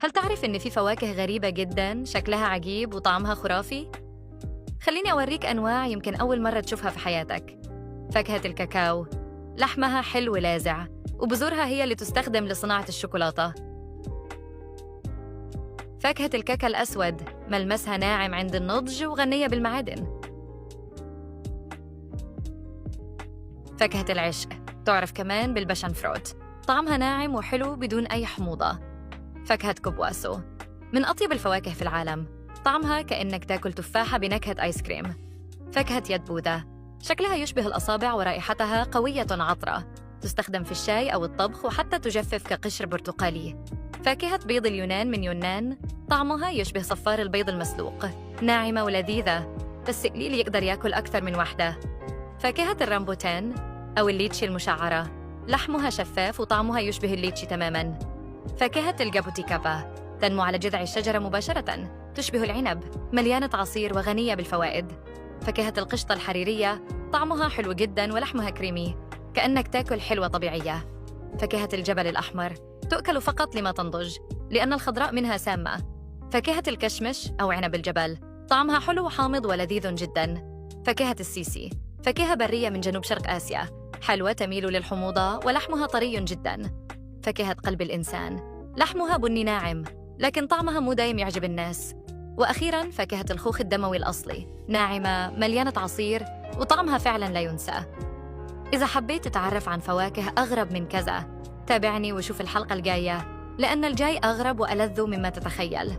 هل تعرف إن في فواكه غريبة جداً شكلها عجيب وطعمها خرافي؟ خليني أوريك أنواع يمكن أول مرة تشوفها في حياتك. فاكهة الكاكاو، لحمها حلو لاذع، وبذورها هي اللي تستخدم لصناعة الشوكولاتة. فاكهة الكاكا الأسود، ملمسها ناعم عند النضج وغنية بالمعادن. فاكهة العشق، تعرف كمان بالباشن فروت، طعمها ناعم وحلو بدون أي حموضة. فاكهة كوبواسو، من أطيب الفواكه في العالم، طعمها كأنك تاكل تفاحة بنكهة آيس كريم. فاكهة يد بوذا، شكلها يشبه الأصابع ورائحتها قوية عطرة، تستخدم في الشاي أو الطبخ وحتى تجفف كقشر برتقالي. فاكهة بيض اليونان من يونان، طعمها يشبه صفار البيض المسلوق، ناعمة ولذيذة، بس قليل يقدر ياكل أكثر من واحدة. فاكهة الرامبوتان أو الليتشي المشعرة، لحمها شفاف وطعمها يشبه الليتشي تماماً. فاكهة الجابوتيكابا، تنمو على جذع الشجرة مباشرة، تشبه العنب، مليانة عصير وغنية بالفوائد. فاكهة القشطة الحريرية، طعمها حلو جداً ولحمها كريمي، كأنك تاكل حلوة طبيعية. فاكهة الجبل الأحمر، تؤكل فقط لما تنضج، لأن الخضراء منها سامة. فاكهة الكشمش أو عنب الجبل، طعمها حلو وحامض ولذيذ جداً. فاكهة السيسي، فاكهة برية من جنوب شرق آسيا، حلوة تميل للحموضة ولحمها طري جداً. فاكهة قلب الإنسان، لحمها بني ناعم، لكن طعمها مو دايم يعجب الناس. وأخيراً فاكهة الخوخ الدموي الأصلي، ناعمة، مليانة عصير، وطعمها فعلاً لا ينسى. إذا حبيت تتعرف عن فواكه أغرب من كذا، تابعني وشوف الحلقة الجاية، لأن الجاي أغرب وألذ مما تتخيل.